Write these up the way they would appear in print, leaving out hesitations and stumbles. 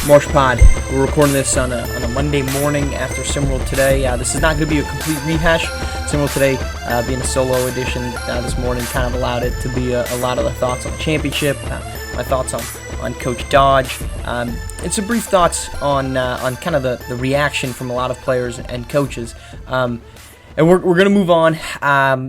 Marsh Pod. We're recording this on a Monday morning after SimWorld today. This is not going to be a complete rehash. SimWorld today being a solo edition this morning kind of allowed it to be a lot of the thoughts on the championship, my thoughts on Coach Dodge, and some brief thoughts on kind of the reaction from a lot of players and coaches. And we're going to move on.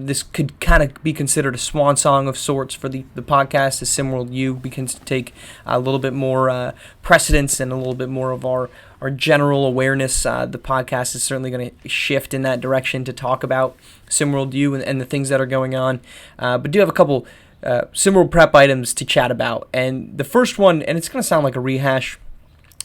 This could kind of be considered a swan song of sorts for the podcast as SimWorld U begins to take a little bit more precedence and a little bit more of our general awareness. The podcast is certainly going to shift in that direction to talk about SimWorld U and the things that are going on. But do have a couple SimWorld prep items to chat about. And the first one, and it's going to sound like a rehash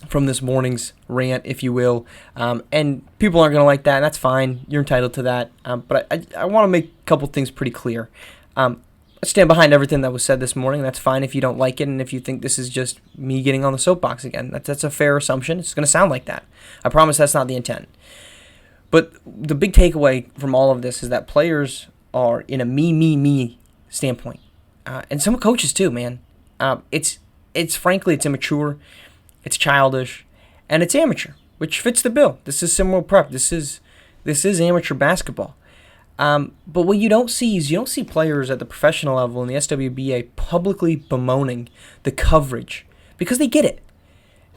from this morning's rant, if you will, and people aren't going to like that, and that's fine. You're entitled to that, but I want to make a couple things pretty clear. I stand behind everything that was said this morning. That's fine if you don't like it, and if you think this is just me getting on the soapbox again. That's a fair assumption. It's going to sound like that. I promise that's not the intent. But the big takeaway from all of this is that players are in a me standpoint, and some coaches too, man. It's frankly, it's immature. It's childish, and it's amateur, which fits the bill. This is SimWorld Prep. This is amateur basketball. But what you don't see is you don't see players at the professional level in the SWBA publicly bemoaning the coverage because they get it.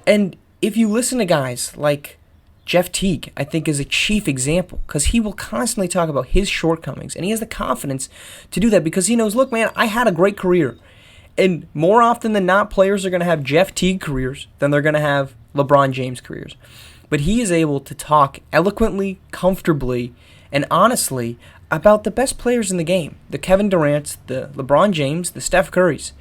And if you listen to guys like Jeff Teague, I think is a chief example because he will constantly talk about his shortcomings, and he has the confidence to do that because he knows, look, man, I had a great career. And more often than not, players are going to have Jeff Teague careers than they're going to have LeBron James careers. But he is able to talk eloquently, comfortably, and honestly about the best players in the game. The Kevin Durant's, the LeBron James, the Steph Curry's.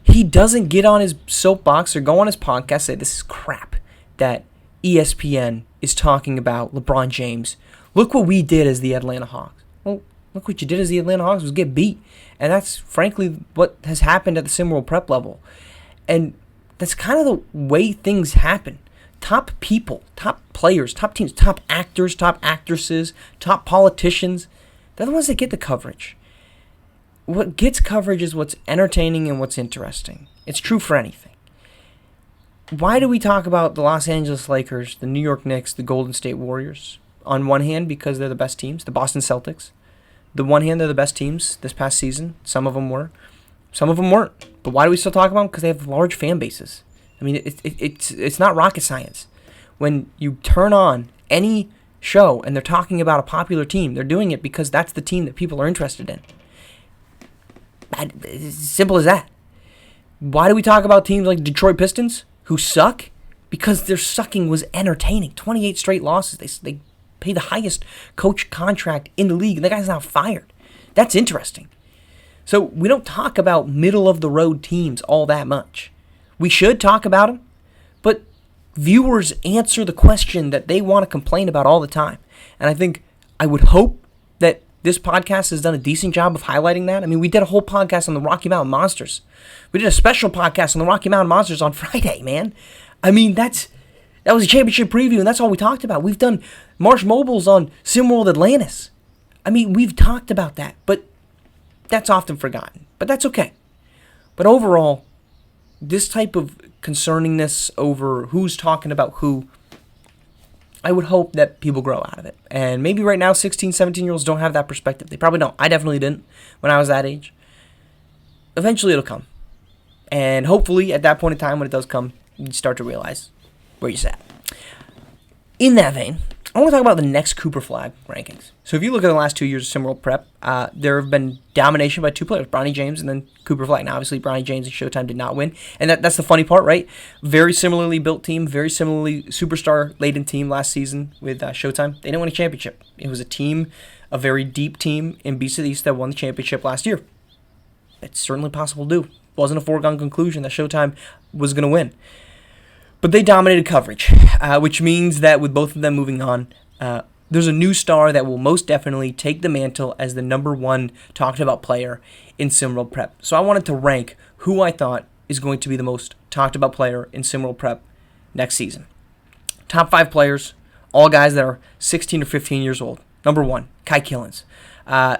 He doesn't get on his soapbox or go on his podcast and say, this is crap that ESPN is talking about LeBron James. Look what we did as the Atlanta Hawks. Well, look what you did as the Atlanta Hawks was get beat. And that's, frankly, what has happened at the SimWorld Prep level. And that's kind of the way things happen. Top people, top players, top teams, top actors, top actresses, top politicians, they're the ones that get the coverage. What gets coverage is what's entertaining and what's interesting. It's true for anything. Why do we talk about the Los Angeles Lakers, the New York Knicks, the Golden State Warriors? On one hand, because they're the best teams, the Boston Celtics. The one hand, they're the best teams this past season. Some of them were. Some of them weren't. But why do we still talk about them? Because they have large fan bases. I mean, it's not rocket science. When you turn on any show and they're talking about a popular team, they're doing it because that's the team that people are interested in. It's as simple as that. Why do we talk about teams like Detroit Pistons who suck? Because their sucking was entertaining. 28 straight losses. They pay the highest coach contract in the league, and the guy's now fired. That's interesting. So we don't talk about middle-of-the-road teams all that much. We should talk about them, but viewers answer the question that they want to complain about all the time. And I would hope that this podcast has done a decent job of highlighting that. I mean, we did a whole podcast on the Rocky Mountain Monsters. We did a special podcast on the Rocky Mountain Monsters on Friday, man. I mean, that was a championship preview, and that's all we talked about. We've done Marsh Mobiles on SimWorld Atlantis. I mean, we've talked about that, but that's often forgotten. But that's okay. But overall, this type of concerningness over who's talking about who, I would hope that people grow out of it. And maybe right now, 16, 17-year-olds don't have that perspective. They probably don't. I definitely didn't when I was that age. Eventually, it'll come. And hopefully, at that point in time, when it does come, you start to realize where you sat. In that vein, I want to talk about the next Cooper Flag rankings. So if you look at the last 2 years of SimWorld Prep, there have been domination by two players, Bronny James and then Cooper Flag. Now, obviously, Bronny James and Showtime did not win. And that's the funny part, right? Very similarly built team, very similarly superstar-laden team last season with Showtime. They didn't win a championship. It was a team, a very deep team in Beast of the East that won the championship last year. It's certainly possible to do. It wasn't a foregone conclusion that Showtime was going to win. But they dominated coverage, which means that with both of them moving on, there's a new star that will most definitely take the mantle as the number one talked about player in SimWorld Prep. So I wanted to rank who I thought is going to be the most talked about player in SimWorld Prep next season. Top 5 players, all guys that are 16 or 15 years old. Number 1, Kai Killens.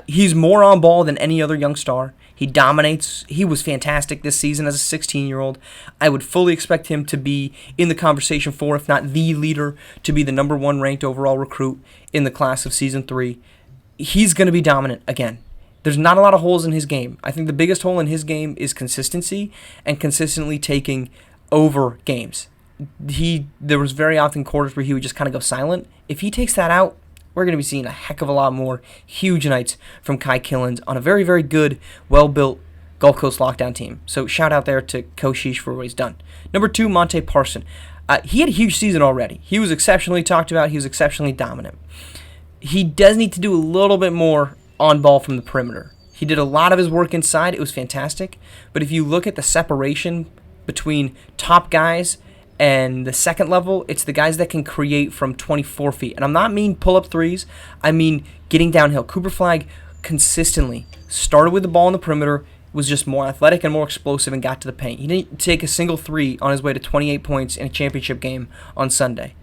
He's more on ball than any other young star. He dominates. He was fantastic this season as a 16-year-old. I would fully expect him to be in the conversation for, if not the leader, to be the number 1 ranked overall recruit in the class of Season 3. He's going to be dominant again. There's not a lot of holes in his game. I think the biggest hole in his game is consistency and consistently taking over games. There was very often quarters where he would just kind of go silent. If he takes that out, we're going to be seeing a heck of a lot more huge nights from Kai Killens on a very, very good, well-built Gulf Coast lockdown team. So shout out there to Koshish for what he's done. Number 2, Monte Parson. He had a huge season already. He was exceptionally talked about. He was exceptionally dominant. He does need to do a little bit more on ball from the perimeter. He did a lot of his work inside. It was fantastic. But if you look at the separation between top guys and the second level, it's the guys that can create from 24 feet. And I'm not mean pull-up threes. I mean getting downhill. Cooper Flagg consistently started with the ball in the perimeter, was just more athletic and more explosive and got to the paint. He didn't take a single three on his way to 28 points in a championship game on Sunday.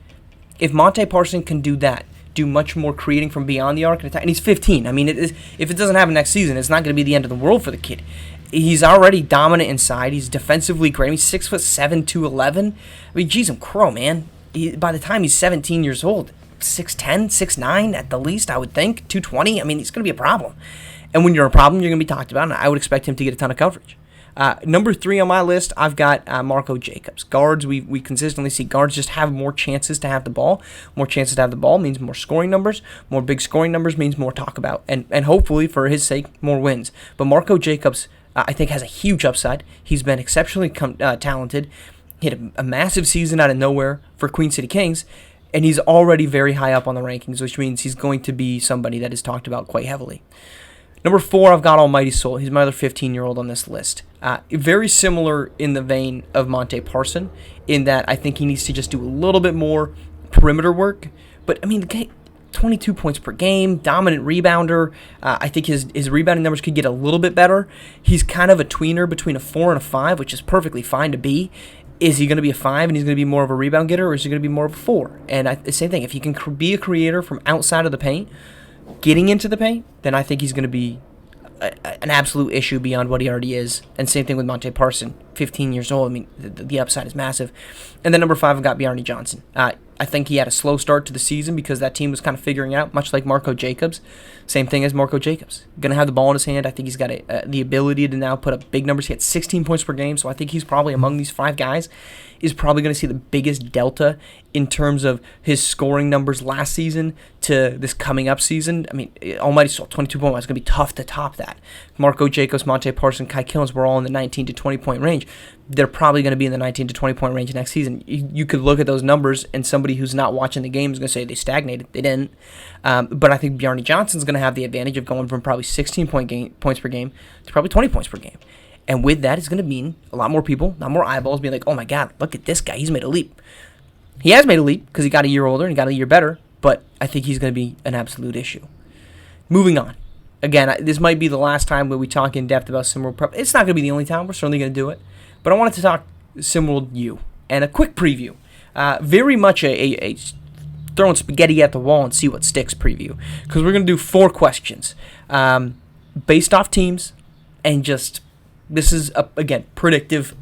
If Monte Parson can do that, do much more creating from beyond the arc and attack, and he's 15. I mean, if it doesn't happen next season, it's not going to be the end of the world for the kid. He's already dominant inside. He's defensively great. He's 6'7", 211. I mean, geez, I'm crow, man. By the time he's 17 years old, 6'10", 6'9", at the least, I would think. 220. I mean, he's going to be a problem. And when you're a problem, you're going to be talked about, and I would expect him to get a ton of coverage. Number 3 on my list, I've got Marco Jacobs. Guards, we consistently see guards just have more chances to have the ball. More chances to have the ball means more scoring numbers. More big scoring numbers means more talk about. And hopefully, for his sake, more wins. But Marco Jacobs, I think, has a huge upside. He's been exceptionally talented. He had a massive season out of nowhere for Queen City Kings. And he's already very high up on the rankings, which means he's going to be somebody that is talked about quite heavily. Number 4, I've got Almighty Soul. He's my other 15-year-old on this list. Very similar in the vein of Monte Parson, in that I think he needs to just do a little bit more perimeter work. But, I mean, the guy, 22 points per game, dominant rebounder. I think his rebounding numbers could get a little bit better. He's kind of a tweener between a 4 and a 5, which is perfectly fine to be. Is he going to be a 5 and he's going to be more of a rebound getter, or is he going to be more of a 4? And the same thing, if he can be a creator from outside of the paint, getting into the paint, then I think he's going to be an absolute issue beyond what he already is. And same thing with Monte Parson, 15 years old. I mean, the upside is massive. And then number 5, I've got Bjarni Johnson. I think he had a slow start to the season because that team was kind of figuring out, much like Marco Jacobs. Same thing as Marco Jacobs. Going to have the ball in his hand. I think he's got the ability to now put up big numbers. He had 16 points per game, so I think he's probably among these 5 guys is probably going to see the biggest delta in terms of his scoring numbers last season to this coming up season. I mean, Almighty Soul, 22 points. It's going to be tough to top that. Marco Jacobs, Monte Parson, Kai Killens were all in the 19 to 20 point range. They're probably going to be in the 19 to 20 point range next season. You could look at those numbers, and somebody who's not watching the game is going to say they stagnated. They didn't. But I think Bjarni Johnson's going to have the advantage of going from probably 16 points per game to probably 20 points per game. And with that, it's going to mean a lot more people, a lot more eyeballs being like, oh my God, look at this guy. He's made a leap. He has made a leap because he got a year older and he got a year better, but I think he's going to be an absolute issue. Moving on. Again, this might be the last time where we talk in depth about SimWorld Prep. It's not going to be the only time. We're certainly going to do it. But I wanted to talk SimWorld U and a quick preview. Very much a throwing spaghetti at the wall and see what sticks preview. Because we're going to do 4 questions based off teams and just... This is, again, predictive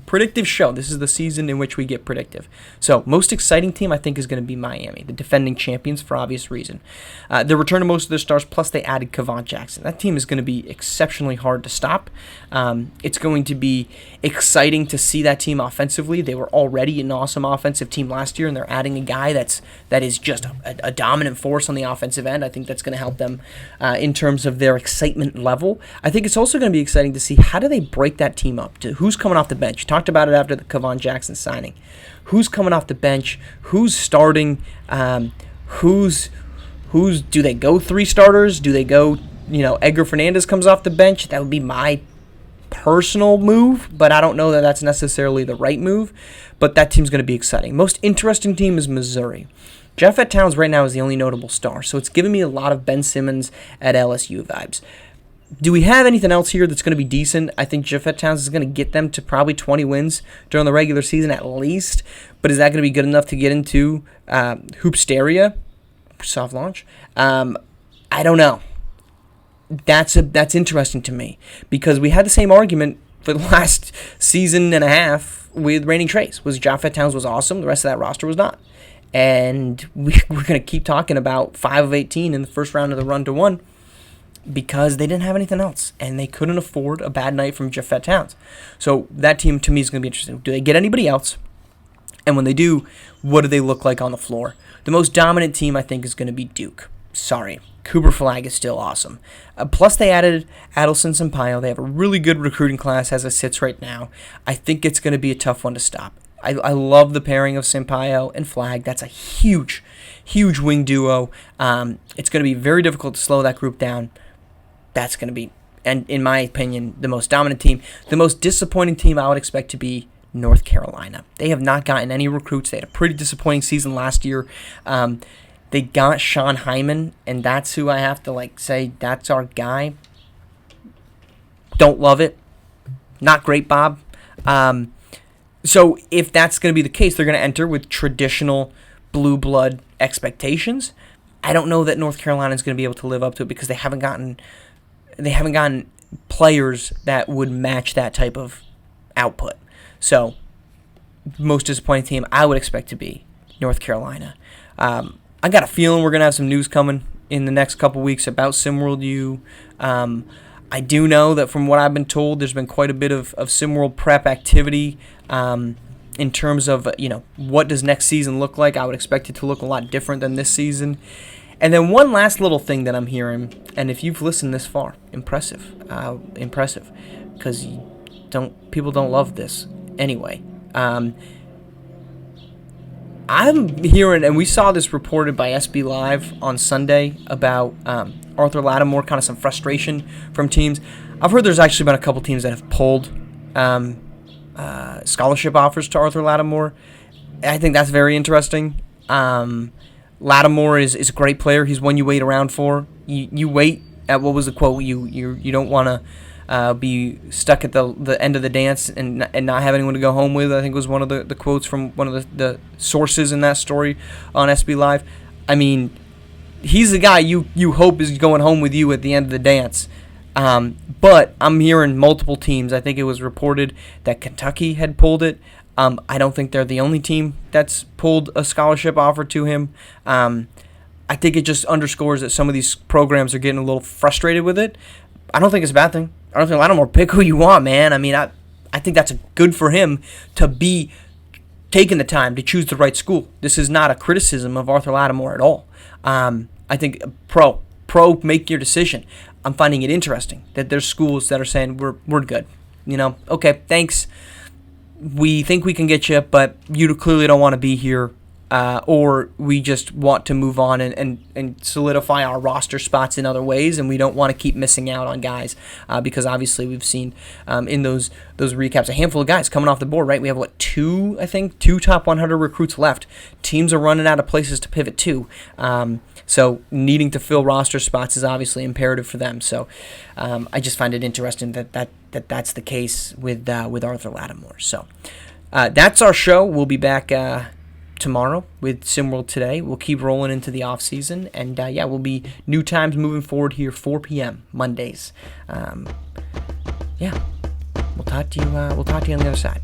show. This is the season in which we get predictive. So, most exciting team, I think, is going to be Miami, the defending champions for obvious reason. They returned most of their stars, plus they added Kevon Jackson. That team is going to be exceptionally hard to stop. It's going to be exciting to see that team offensively. They were already an awesome offensive team last year, and they're adding a guy that is just a dominant force on the offensive end. I think that's going to help them in terms of their excitement level. I think it's also going to be exciting to see how do they break that team up. To who's coming off the bench. You talked about it after the Kevon Jackson signing. Who's coming off the bench? Who's starting? Who's do they go 3 starters? Do they go, Edgar Fernandez comes off the bench? That would be my personal move, but I don't know that that's necessarily the right move. But that team's going to be exciting. Most interesting team is Missouri. Jeff Towns right now is the only notable star, so it's giving me a lot of Ben Simmons at LSU vibes. Do we have anything else here that's going to be decent? I think Jeff Towns is going to get them to probably 20 wins during the regular season at least. But is that going to be good enough to get into Hoopsteria? Soft launch? I don't know. that's interesting to me, because we had the same argument for the last season and a half with reigning Trace. Was Japheth Towns was awesome, the rest of that roster was not. And we're going to keep talking about 5 of 18 in the first round of the run to 1 because they didn't have anything else, and they couldn't afford a bad night from Japheth Towns. So that team, to me, is going to be interesting. Do they get anybody else? And when they do, what do they look like on the floor? The most dominant team, I think, is going to be Duke. Sorry. Cooper Flag is still awesome. Plus, they added Adelson Sampaio. They have a really good recruiting class as it sits right now. I think it's going to be a tough one to stop. I love the pairing of Sampaio and Flag. That's a huge, huge wing duo. It's going to be very difficult to slow that group down. That's going to be, and in my opinion, the most dominant team. The most disappointing team I would expect to be North Carolina. They have not gotten any recruits. They had a pretty disappointing season last year. They got Sean Hyman, and that's who I have to say that's our guy. Don't love it. Not great, Bob. So if that's going to be the case, they're going to enter with traditional blue blood expectations. I don't know that North Carolina is going to be able to live up to it because they haven't gotten players that would match that type of output. So most disappointing team I would expect to be North Carolina. I got a feeling we're going to have some news coming in the next couple weeks about SimWorld U. I do know that from what I've been told, there's been quite a bit of SimWorld prep activity in terms of, what does next season look like. I would expect it to look a lot different than this season. And then one last little thing that I'm hearing, and if you've listened this far, impressive, because people don't love this anyway. I'm hearing, and we saw this reported by SB Live on Sunday about Arthur Lattimore, kind of some frustration from teams. I've heard there's actually been a couple teams that have pulled scholarship offers to Arthur Lattimore. I think that's very interesting. Lattimore is a great player. He's one you wait around for. You wait at, what was the quote? You don't want to be stuck at the end of the dance and not have anyone to go home with, I think was one of the quotes from one of the sources in that story on SB Live. I mean, he's the guy you hope is going home with you at the end of the dance. But I'm hearing multiple teams. I think it was reported that Kentucky had pulled it. I don't think they're the only team that's pulled a scholarship offer to him. I think it just underscores that some of these programs are getting a little frustrated with it. I don't think it's a bad thing. I don't think Lattimore, pick who you want, man. I mean, I think that's good for him to be taking the time to choose the right school. This is not a criticism of Arthur Lattimore at all. I think pro, make your decision. I'm finding it interesting that there's schools that are saying we're good. Okay, thanks. We think we can get you, but you clearly don't want to be here, or we just want to move on and solidify our roster spots in other ways, and we don't want to keep missing out on guys, because obviously we've seen in those recaps a handful of guys coming off the board, right? We have, two top 100 recruits left. Teams are running out of places to pivot to. So needing to fill roster spots is obviously imperative for them. So I just find it interesting that's the case with Arthur Lattimore. So that's our show. We'll be back tomorrow with SimWorld Today. We'll keep rolling into the off season, and we'll be new times moving forward here, 4 p.m. Mondays. We'll talk to you. We'll talk to you on the other side.